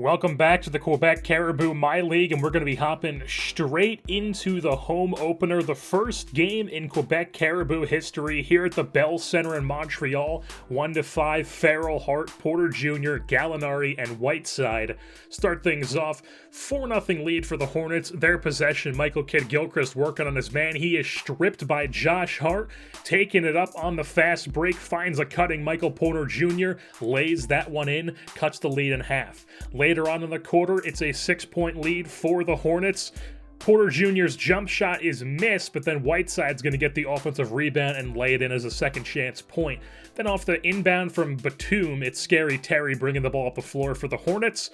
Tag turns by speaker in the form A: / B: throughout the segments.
A: Welcome back to the Quebec Caribou MyLeague, and we're going to be hopping straight into the home opener, the first game in Quebec Caribou history here at the Bell Centre in Montreal. 1-5, Farrell, Hart, Porter Jr., Gallinari, and Whiteside start things off. 4-0 lead for the Hornets. Their possession, Michael Kidd-Gilchrist working on his man. He is stripped by Josh Hart, taking it up on the fast break, finds a cutting Michael Porter Jr., lays that one in, cuts the lead in half. Later on in the quarter, it's a 6-point lead for the Hornets. Porter Jr.'s jump shot is missed, but then Whiteside's going to get the offensive rebound and lay it in as a second chance point. Then off the inbound from Batum, it's Scary Terry bringing the ball up the floor for the Hornets,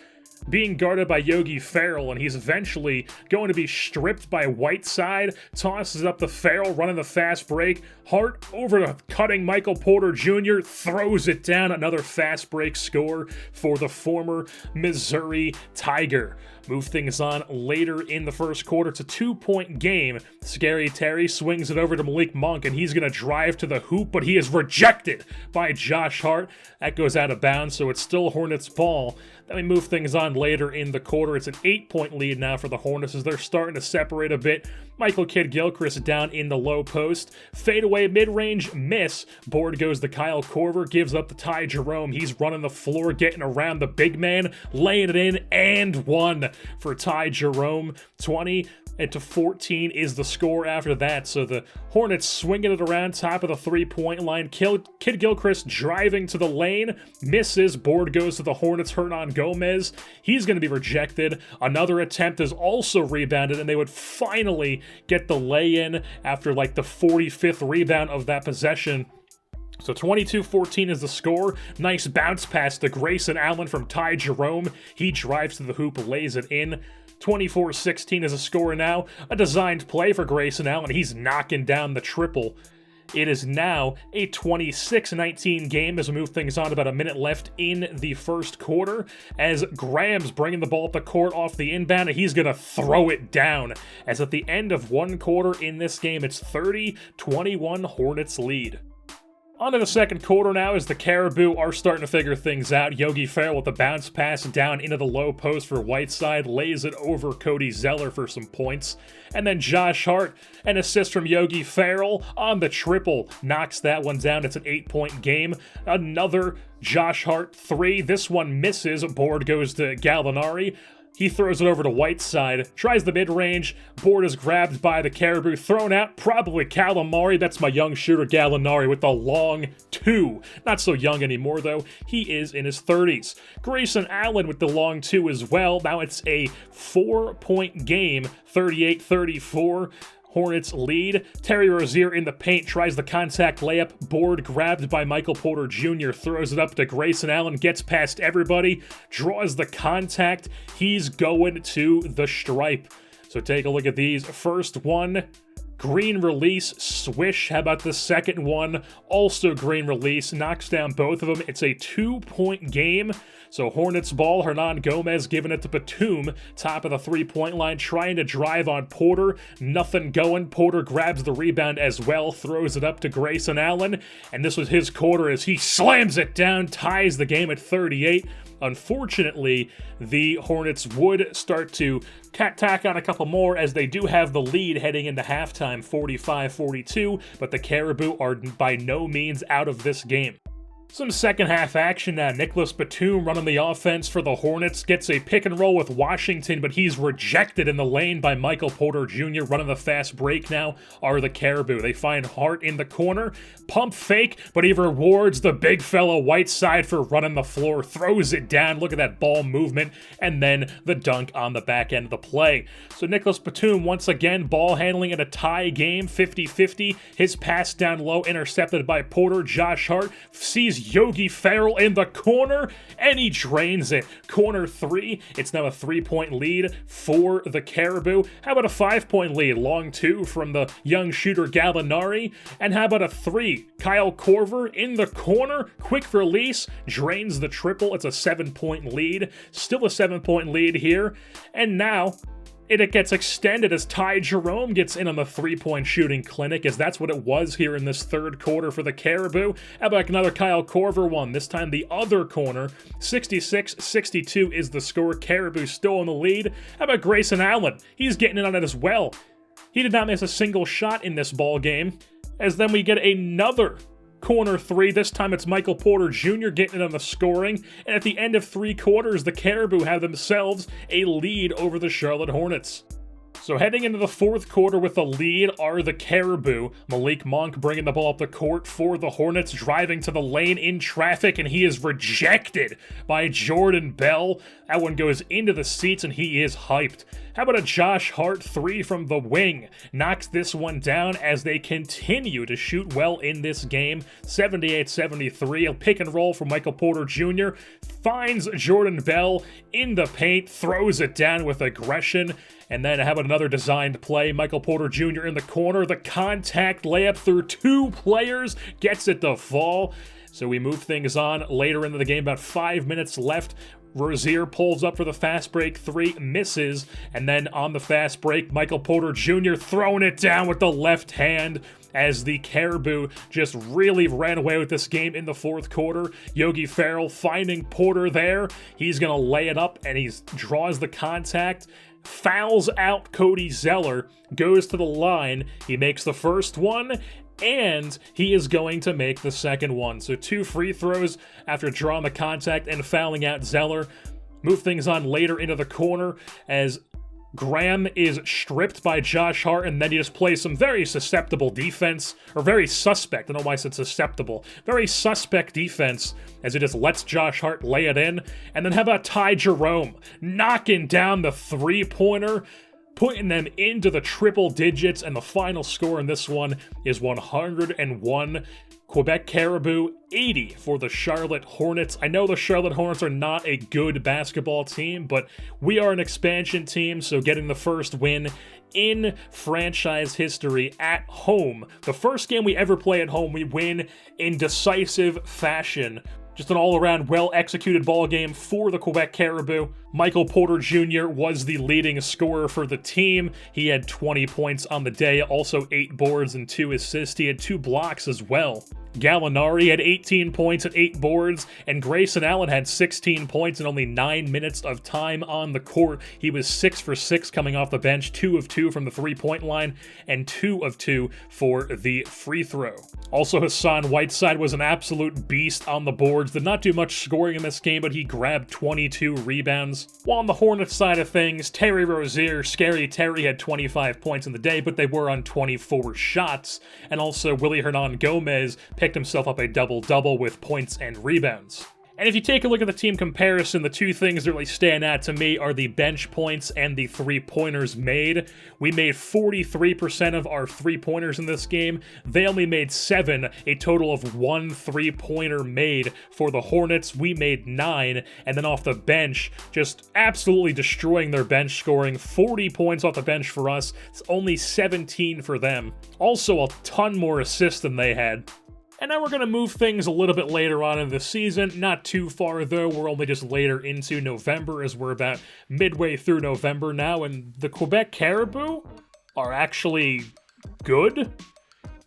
A: being guarded by Yogi Ferrell, and he's eventually going to be stripped by Whiteside, tosses up the Ferrell, running the fast break. Hart over to cutting Michael Porter Jr., throws it down. Another fast break score for the former Missouri Tiger. Move things on later in the first quarter. It's a 2-point game. Scary Terry swings it over to Malik Monk, and he's going to drive to the hoop, but he is rejected by Josh Hart. That goes out of bounds, so it's still Hornets ball. Then we move things on later in the quarter. It's an 8-point lead now for the Hornets as they're starting to separate a bit. Michael Kidd-Gilchrist down in the low post. Fadeaway mid-range miss. Board goes to Kyle Korver, gives up to Ty Jerome. He's running the floor, getting around the big man, laying it in, and one for Ty Jerome. 20-14 is the score after that. So the Hornets swinging it around top of the three-point line. Kidd-Gilchrist driving to the lane, misses. Board goes to the Hornets. Hernan Gomez, he's going to be rejected. Another attempt is also rebounded, and they would finally get the lay-in after like the 45th rebound of that possession. So 22-14 is the score. Nice bounce pass to Grayson Allen from Ty Jerome. He drives to the hoop, lays it in. 24-16 is a score now. A designed play for Grayson Allen. He's knocking down the triple. It is now a 26-19 game as we move things on. About a minute left in the first quarter as Graham's bringing the ball up the court off the inbound, and he's going to throw it down. As at the end of one quarter in this game, it's 30-21 Hornets lead. On to the second quarter now as the Caribou are starting to figure things out. Yogi Ferrell with the bounce pass down into the low post for Whiteside, lays it over Cody Zeller for some points. And then Josh Hart, an assist from Yogi Ferrell on the triple, knocks that one down. It's an 8-point game. Another Josh Hart three. This one misses. Board goes to Gallinari. He throws it over to Whiteside, tries the mid-range, board is grabbed by the Caribou, thrown out, probably Calamari. That's my young shooter Gallinari with the long two. Not so young anymore though, he is in his 30s. Grayson Allen with the long two as well. Now it's a 4-point game, 38-34. Hornets lead. Terry Rozier in the paint, tries the contact layup, board grabbed by Michael Porter Jr., throws it up to Grayson Allen, gets past everybody, draws the contact. He's going to the stripe. So take a look at these. First one, green release, swish. How about the second one? Also green release, knocks down both of them. It's a 2-point game. So Hornets ball, Hernan Gomez giving it to Batum, top of the three-point line, trying to drive on Porter. Nothing going. Porter grabs the rebound as well, throws it up to Grayson Allen. And this was his quarter as he slams it down, ties the game at 38. Unfortunately, the Hornets would start to tack on a couple more as they do have the lead heading into halftime, 45-42, but the Caribou are by no means out of this game. Some second half action now. Nicholas Batum running the offense for the Hornets, gets a pick and roll with Washington, but he's rejected in the lane by Michael Porter Jr. Running the fast break now are the Caribou. They find Hart in the corner, pump fake, but he rewards the big fella Whiteside for running the floor, throws it down. Look at that ball movement, and then the dunk on the back end of the play. So Nicholas Batum once again ball handling in a tie game, 50-50. His pass down low intercepted by Porter. Josh Hart sees Yogi Ferrell in the corner, and he drains it. Corner three. It's now a 3-point lead for the Caribou. How about a 5-point lead? Long two from the young shooter Gallinari. And how about a 3? Kyle Korver in the corner. Quick release. Drains the triple. It's a 7-point lead. Still a 7-point lead here. And now It gets extended as Ty Jerome gets in on the three-point shooting clinic, as that's what it was here in this third quarter for the Caribou. How about another Kyle Korver one? This time the other corner. 66-62 is the score. Caribou still in the lead. How about Grayson Allen? He's getting in on it as well. He did not miss a single shot in this ball game. As then we get another corner three. This time it's Michael Porter Jr. getting in on the scoring. And at the end of three quarters, the Caribou have themselves a lead over the Charlotte Hornets. So heading into the fourth quarter with a lead are the Caribou. Malik Monk bringing the ball up the court for the Hornets, driving to the lane in traffic, and he is rejected by Jordan Bell. That one goes into the seats, and he is hyped. How about a Josh Hart three from the wing? Knocks this one down as they continue to shoot well in this game. 78-73, a pick and roll from Michael Porter Jr. Finds Jordan Bell in the paint, throws it down with aggression. And then how about another designed play? Michael Porter Jr. in the corner. The contact layup through two players gets it to fall. So we move things on later into the game. About 5 minutes left. Rozier pulls up for the fast break three, misses. And then on the fast break, Michael Porter Jr. throwing it down with the left hand, as the Caribou just really ran away with this game in the fourth quarter. Yogi Ferrell finding Porter there. He's going to lay it up, and he draws the contact. Fouls out Cody Zeller, goes to the line, he makes the first one, and he is going to make the second one. So 2 free throws after drawing the contact and fouling out Zeller. Move things on later into the corner as Graham is stripped by Josh Hart, and then he just plays some very susceptible defense, or very suspect, I don't know why I said susceptible, very suspect defense as he just lets Josh Hart lay it in. And then how about Ty Jerome knocking down the three-pointer, putting them into the triple digits, and the final score in this one is 101. Quebec Caribou, 80 for the Charlotte Hornets. I know the Charlotte Hornets are not a good basketball team, but we are an expansion team, so getting the first win in franchise history at home. The first game we ever play at home, we win in decisive fashion. Just an all-around well-executed ball game for the Quebec Caribou. Michael Porter Jr. was the leading scorer for the team. He had 20 points on the day, also 8 boards and 2 assists. He had 2 blocks as well. Gallinari had 18 points and 8 boards, and Grayson Allen had 16 points and only 9 minutes of time on the court. He was 6 for 6 coming off the bench, 2 of 2 from the three-point line, and 2 of 2 for the free throw. Also, Hassan Whiteside was an absolute beast on the boards. Did not do much scoring in this game, but he grabbed 22 rebounds. While on the Hornets side of things, Terry Rozier, Scary Terry, had 25 points in the day, but they were on 24 shots. And also, Willie Hernan Gomez picked himself up a double-double with points and rebounds. And if you take a look at the team comparison, the two things that really stand out to me are the bench points and the three-pointers made. We made 43% of our three-pointers in this game. They only made 7, a total of 1 three-pointer made for the Hornets. We made 9, and then off the bench, just absolutely destroying their bench scoring. 40 points off the bench for us. It's only 17 for them. Also, a ton more assists than they had. And now we're going to move things a little bit later on in the season. Not too far, though. We're only just later into November, as we're about midway through November now. And the Quebec Caribou are actually good.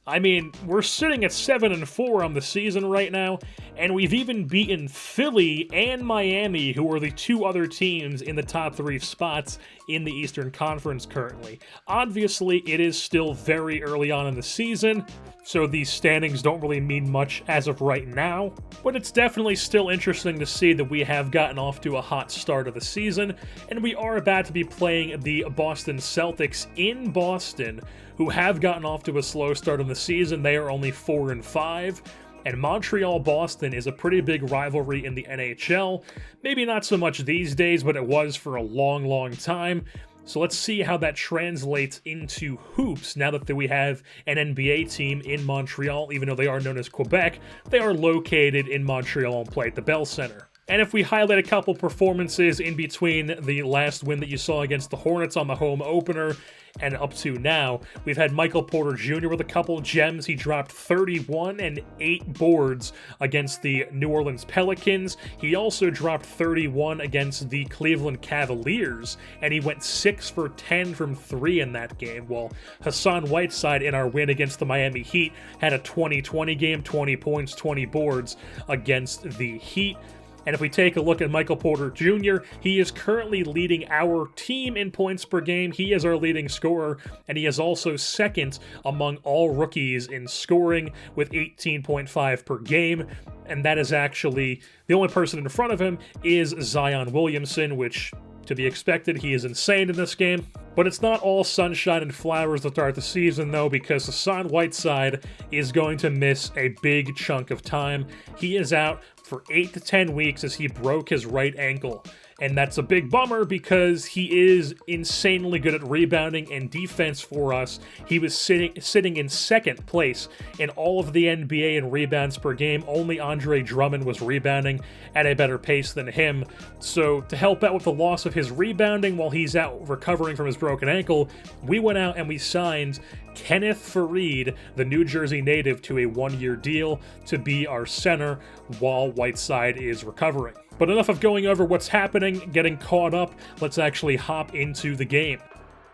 A: I mean, we're sitting at 7-4 on the season right now, and we've even beaten Philly and Miami, who are the 2 other teams in the top 3 spots in the Eastern Conference currently. Obviously, it is still very early on in the season, so these standings don't really mean much as of right now, but it's definitely still interesting to see that we have gotten off to a hot start of the season, and we are about to be playing the Boston Celtics in Boston, who have gotten off to a slow start in the season. They are only 4-5, and Montreal-Boston is a pretty big rivalry in the NHL. Maybe not so much these days, but it was for a long, long time. So let's see how that translates into hoops now that we have an NBA team in Montreal. Even though they are known as Quebec, they are located in Montreal and play at the Bell Center. And if we highlight a couple performances in between the last win that you saw against the Hornets on the home opener and up to now, we've had Michael Porter Jr. with a couple gems. He dropped 31 and 8 boards against the New Orleans Pelicans. He also dropped 31 against the Cleveland Cavaliers, and he went 6 for 10 from 3 in that game, while Hassan Whiteside in our win against the Miami Heat had a 20-20 game, 20 points, 20 boards against the Heat. And if we take a look at Michael Porter Jr., he is currently leading our team in points per game. He is our leading scorer, and he is also second among all rookies in scoring with 18.5 per game. And that is actually the only person in front of him is Zion Williamson, which, to be expected, he is insane in this game. But it's not all sunshine and flowers to start the season, though, because Hassan Whiteside is going to miss a big chunk of time. He is out for 8 to 10 weeks as he broke his right ankle. And that's a big bummer because he is insanely good at rebounding and defense for us. He was sitting in second place in all of the NBA in rebounds per game. Only Andre Drummond was rebounding at a better pace than him. So to help out with the loss of his rebounding while he's out recovering from his broken ankle, we went out and we signed Kenneth Faried, the New Jersey native, to a 1-year deal to be our center while Whiteside is recovering. But enough of going over what's happening, getting caught up, let's actually hop into the game.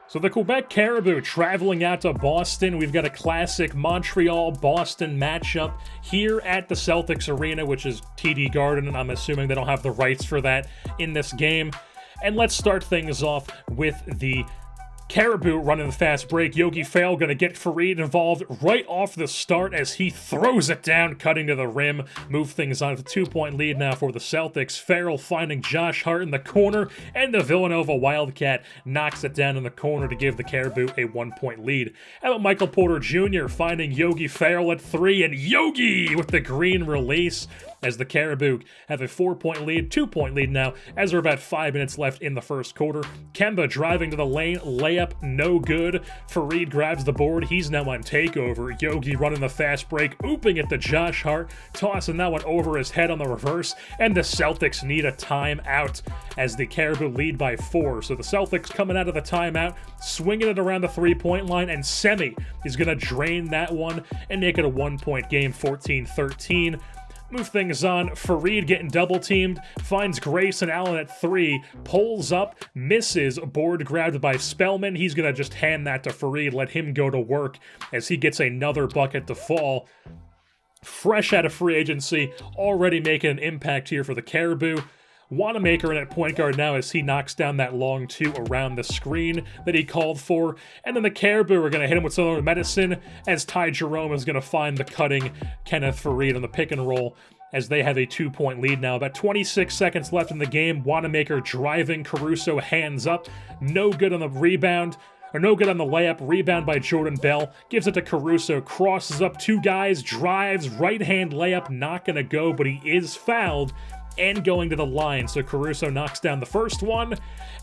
A: So the Quebec Caribou traveling out to Boston. We've got a classic Montreal-Boston matchup here at the Celtics Arena, which is TD Garden, and I'm assuming they don't have the rights for that in this game. And let's start things off with the Caribou running the fast break. Yogi Ferrell going to get Faried involved right off the start as he throws it down, cutting to the rim. Move things on with a 2-point lead now for the Celtics. Ferrell finding Josh Hart in the corner, and the Villanova Wildcat knocks it down in the corner to give the Caribou a 1-point lead. How about Michael Porter Jr. finding Yogi Ferrell at 3, and Yogi with the green release as the Caribou have a 4-point lead, 2-point lead now, as there are about 5 minutes left in the first quarter. Kemba driving to the lane, layup, no good. Faried grabs the board, he's now on takeover. Yogi running the fast break, ooping it to Josh Hart, tossing that one over his head on the reverse, and the Celtics need a timeout as the Caribou lead by 4. So the Celtics coming out of the timeout, swinging it around the 3-point line, and Semi is going to drain that one and make it a 1-point game, 14-13. Move things on. Faried getting double-teamed, finds Grayson Allen at 3, pulls up, misses, board grabbed by Spellman. He's going to just hand that to Faried, let him go to work as he gets another bucket to fall. Fresh out of free agency, already making an impact here for the Caribou. Wanamaker in at point guard now as he knocks down that long 2 around the screen that he called for. And then the Caribou are going to hit him with some other medicine as Ty Jerome is going to find the cutting Kenneth Faried on the pick and roll as they have a 2-point lead now. About 26 seconds left in the game. Wanamaker driving, Caruso hands up. No good on the rebound. Or no good on the layup. Rebound by Jordan Bell. Gives it to Caruso. Crosses up 2 guys. Drives. Right-hand layup. Not going to go, but he is fouled and going to the line. So Caruso knocks down the first one,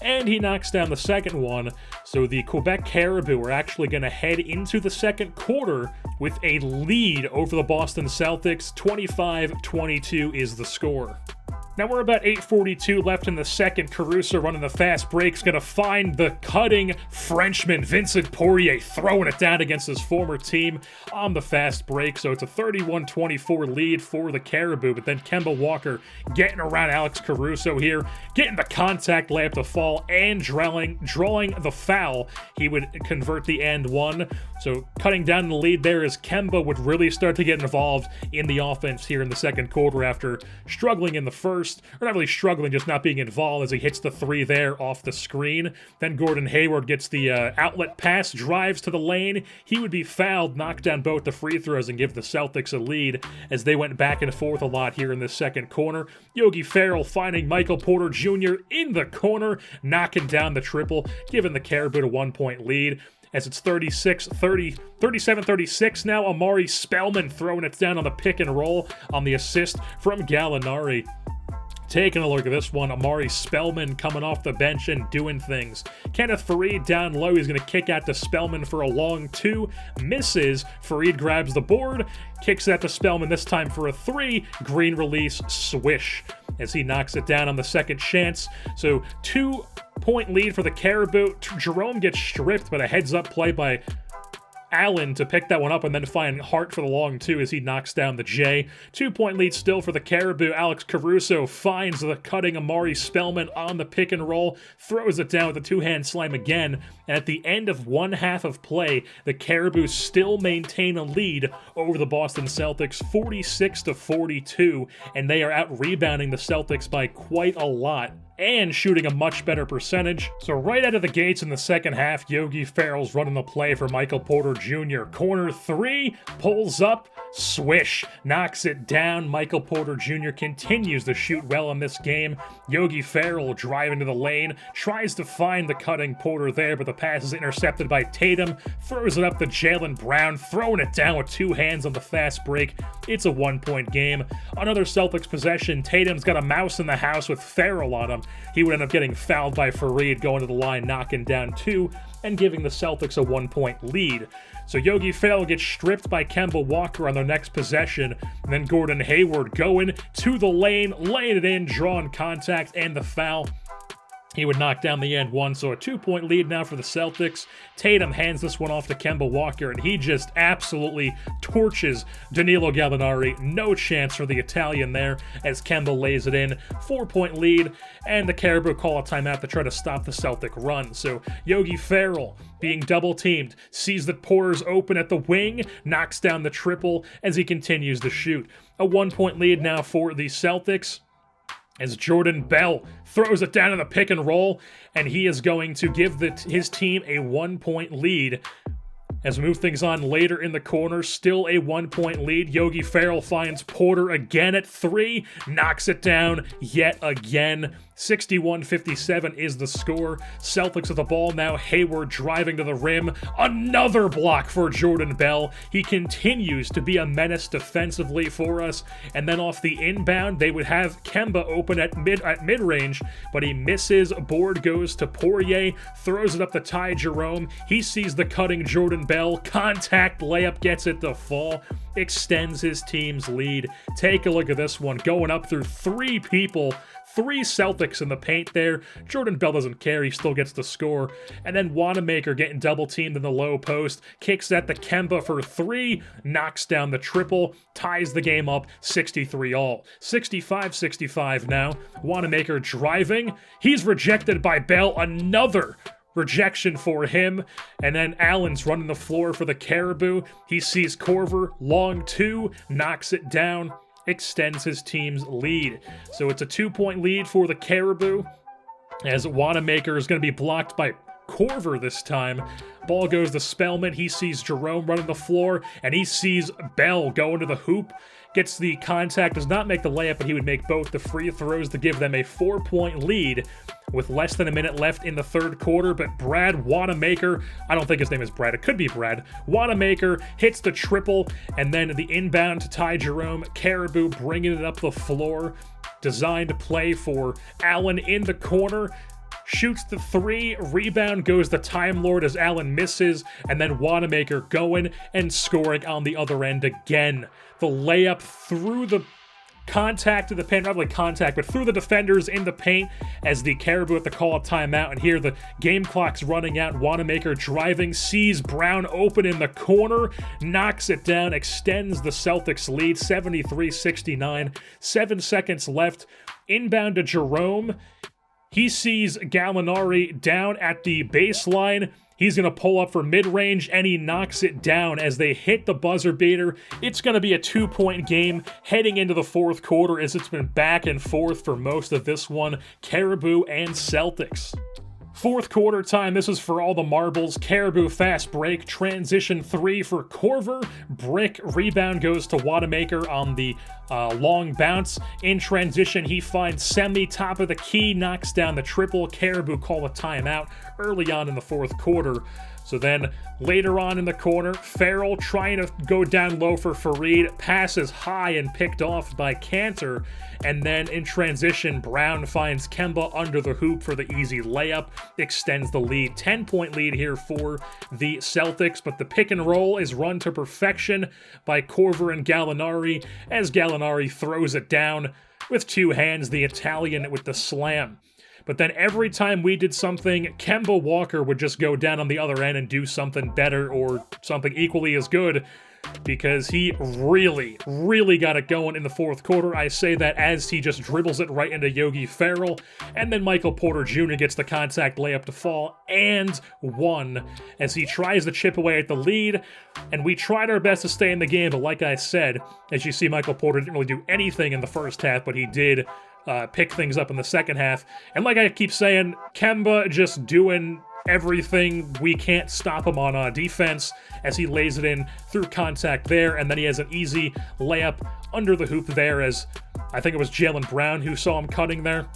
A: and he knocks down the second one. So the Quebec Caribou are actually going to head into the second quarter with a lead over the Boston Celtics. 25-22 is the score. Now we're about 8:42 left in the second. Caruso running the fast break's going to find the cutting Frenchman, Vincent Poirier, throwing it down against his former team on the fast break. So it's a 31-24 lead for the Caribou. But then Kemba Walker getting around Alex Caruso here, getting the contact layup to fall and drawing the foul. He would convert the and one. So cutting down the lead there as Kemba would really start to get involved in the offense here in the second quarter after struggling in the first. Or not really struggling, just not being involved as he hits the 3 there off the screen. Then Gordon Hayward gets the outlet pass, drives to the lane. He would be fouled, knock down both the free throws, and give the Celtics a lead as they went back and forth a lot here in the second quarter. Yogi Ferrell finding Michael Porter Jr. in the corner, knocking down the triple, giving the Caribou a 1-point lead. As it's 37-36 now. Amari Spellman throwing it down on the pick and roll on the assist from Gallinari. Taking a look at this one, Amari Spellman coming off the bench and doing things. Kenneth Faried down low. He's going to kick out to Spellman for a long 2. Misses. Faried grabs the board. Kicks out to Spellman this time for a 3. Green release, swish. as he knocks it down on the second chance. So 2-point lead for the Caribou. Jerome gets stripped, but a heads-up play by Allen to pick that one up and then find Hart for the long two as he knocks down the J. 2-point lead still for the Caribou. Alex Caruso finds the cutting Amari Spellman on the pick and roll, throws it down with a two-hand slam again, and at the end of one half of play, the Caribou still maintain a lead over the Boston Celtics, 46-42, and they are out-rebounding the Celtics by quite a lot and shooting a much better percentage. So right out of the gates in the second half, Yogi Ferrell's running the play for Michael Porter Jr. Corner three, pulls up, swish, knocks it down. Michael Porter Jr. continues to shoot well in this game. Yogi Ferrell driving to the lane, tries to find the cutting Porter there, but the pass is intercepted by Tatum, throws it up to Jaylen Brown, throwing it down with two hands on the fast break. It's a one-point game. Another Celtics possession. Tatum's got a mouse in the house with Ferrell on him. He would end up getting fouled by Fareed, going to the line, knocking down two, and giving the Celtics a one-point lead. So Yogi Ferrell gets stripped by Kemba Walker on their next possession, and then Gordon Hayward going to the lane, laying it in, drawing contact, and the foul. He would knock down the end one, so a 2-point lead now for the Celtics. Tatum hands this one off to Kemba Walker, and he just absolutely torches Danilo Gallinari. No chance for the Italian there as Kemba lays it in. 4-point lead, and the Caribou call a timeout to try to stop the Celtic run. So Yogi Ferrell, being double-teamed, sees that Porter's open at the wing, knocks down the triple as he continues to shoot. A 1-point lead now for the Celtics, as Jordan Bell throws it down in the pick and roll, and he is going to give his team a 1-point lead. As we move things on later in the corner, still a 1-point lead. Yogi Ferrell finds Porter again at three, knocks it down yet again. 61-57 is the score. Celtics with the ball now. Hayward driving to the rim. Another block for Jordan Bell. He continues to be a menace defensively for us. And then off the inbound, they would have Kemba open at mid-range, but he misses. Board goes to Poirier, throws it up to Ty Jerome. He sees the cutting Jordan Bell. Contact layup, gets it to fall. Extends his team's lead. Take a look at this one. Going up through three people. Three Celtics in the paint there. Jordan Bell doesn't care. He still gets the score. And then Wanamaker getting double-teamed in the low post. Kicks at the Kemba for three. Knocks down the triple. Ties the game up 63-all. 65-65 now. Wanamaker driving. He's rejected by Bell. Another rejection for him. And then Allen's running the floor for the Caribou. He sees Korver. Long two. Knocks it down. Extends his team's lead. So it's a 2-point lead for the Caribou, as Wanamaker is going to be blocked by Korver this time. Ball goes to Spellman. He sees Jerome running the floor, and he sees Bell go into the hoop. Gets the contact, does not make the layup, but he would make both the free throws to give them a 4-point lead with less than a minute left in the third quarter. But Brad Wanamaker, I don't think his name is Brad, it could be Brad. Wanamaker hits the triple, and then the inbound to Ty Jerome. Caribou bringing it up the floor. Designed play for Allen in the corner. Shoots the three, rebound goes to Time Lord as Allen misses, and then Wanamaker going and scoring on the other end again. The layup through the contact of the paint, not really contact, but through the defenders in the paint as the Caribou at the call of timeout. And here the game clock's running out. Wanamaker driving, sees Brown open in the corner, knocks it down, extends the Celtics lead, 73-69. 7 seconds left. Inbound to Jerome. He sees Gallinari down at the baseline. He's going to pull up for mid-range, and he knocks it down as they hit the buzzer beater. It's going to be a 2-point game heading into the fourth quarter, as it's been back and forth for most of this one. Caribou and Celtics. Fourth quarter time, this is for all the marbles. Caribou fast break, transition three for Korver. Brick, rebound goes to Wanamaker on the long bounce. In transition, he finds Semi, top of the key, knocks down the triple. Caribou call a timeout early on in the fourth quarter. So then later on in the corner, Ferrell trying to go down low for Fareed, passes high and picked off by Cantor. And then in transition, Brown finds Kemba under the hoop for the easy layup, extends the lead. 10-point lead here for the Celtics, but the pick and roll is run to perfection by Korver and Gallinari as Gallinari throws it down. with two hands, the Italian with the slam. But then every time we did something, Kemba Walker would just go down on the other end and do something better or something equally as good, because he really, really got it going in the fourth quarter. I say that as he just dribbles it right into Yogi Ferrell, and then Michael Porter Jr. gets the contact layup to fall and one as he tries to chip away at the lead, and we tried our best to stay in the game, but like I said, as you see, Michael Porter didn't really do anything in the first half, but he did pick things up in the second half. And like I keep saying, Kemba just doing everything. We can't stop him on defense as he lays it in through contact there, and then he has an easy layup under the hoop there as I think it was Jaylen Brown who saw him cutting there.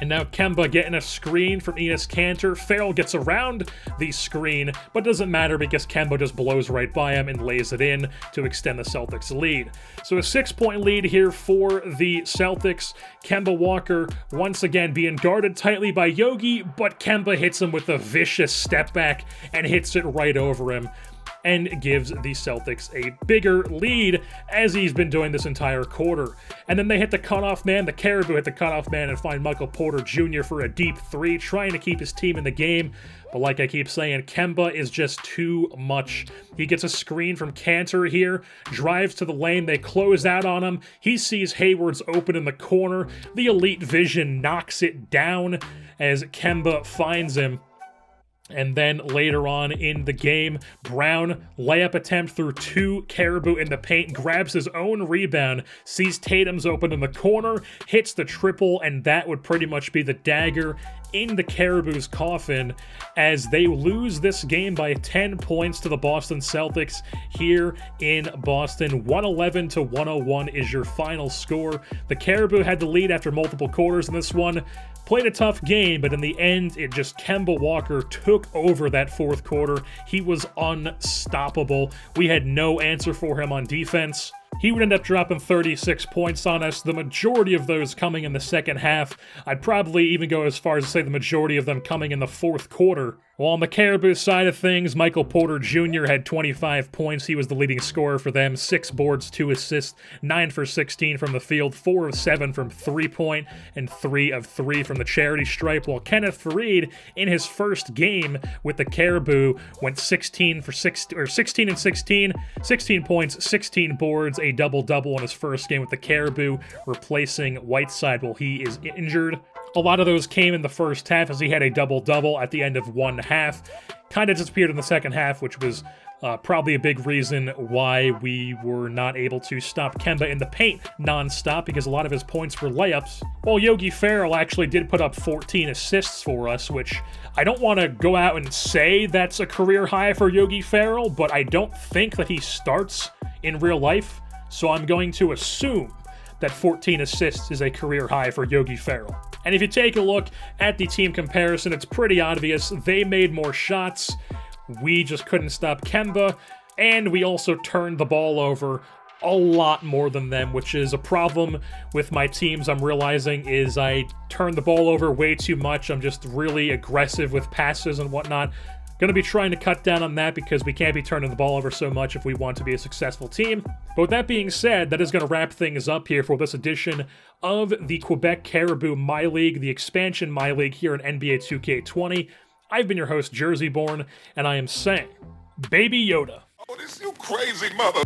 A: And now Kemba getting a screen from Enes Kanter. Ferrell gets around the screen, but doesn't matter because Kemba just blows right by him and lays it in to extend the Celtics' lead. So a 6-point lead here for the Celtics. Kemba Walker once again being guarded tightly by Yogi, but Kemba hits him with a vicious step back and hits it right over him, and gives the Celtics a bigger lead as he's been doing this entire quarter. And then they hit the cutoff man, the Caribou hit the cutoff man and find Michael Porter Jr. for a deep three, trying to keep his team in the game. But like I keep saying, Kemba is just too much. He gets a screen from Kanter here, drives to the lane, they close out on him. He sees Hayward's open in the corner. The elite vision knocks it down as Kemba finds him. And then later on in the game, Brown, layup attempt through two Caribou in the paint, grabs his own rebound, sees Tatum's open in the corner, hits the triple, and that would pretty much be the dagger in the Caribou's coffin as they lose this game by 10 points to the Boston Celtics here in Boston. 111-101 is your final score. The Caribou had the lead after multiple quarters in this one. Played a tough game, but in the end, it just Kemba Walker took over that fourth quarter. He was unstoppable. We had no answer for him on defense. He would end up dropping 36 points on us, the majority of those coming in the second half. I'd probably even go as far as to say the majority of them coming in the fourth quarter. While on the Caribou side of things, Michael Porter Jr. had 25 points. He was the leading scorer for them. 6 boards, 2 assists, 9 for 16 from the field, 4 of 7 from three-point, and 3 of 3 from the charity stripe. While Kenneth Faried, in his first game with the Caribou, went 16 and 16, 16 points, 16 boards, a double-double in his first game with the Caribou, replacing Whiteside while he is injured. A lot of those came in the first half as he had a double-double at the end of one half. Kind of disappeared in the second half, which was probably a big reason why we were not able to stop Kemba in the paint non-stop, because a lot of his points were layups. While Yogi Ferrell actually did put up 14 assists for us, which I don't want to go out and say that's a career high for Yogi Ferrell, but I don't think that he starts in real life, so I'm going to assume that 14 assists is a career high for Yogi Ferrell. And if you take a look at the team comparison, it's pretty obvious. They made more shots. We just couldn't stop Kemba. And we also turned the ball over a lot more than them, which is a problem with my teams. I'm realizing is I turn the ball over way too much. I'm just really aggressive with passes and whatnot. Going to be trying to cut down on that because we can't be turning the ball over so much if we want to be a successful team. But with that being said, that is going to wrap things up here for this edition of the Quebec Caribou MyLeague, the expansion MyLeague here in NBA 2K20. I've been your host, Jersey Born, and I am saying, Baby Yoda.
B: Oh, this you crazy mother.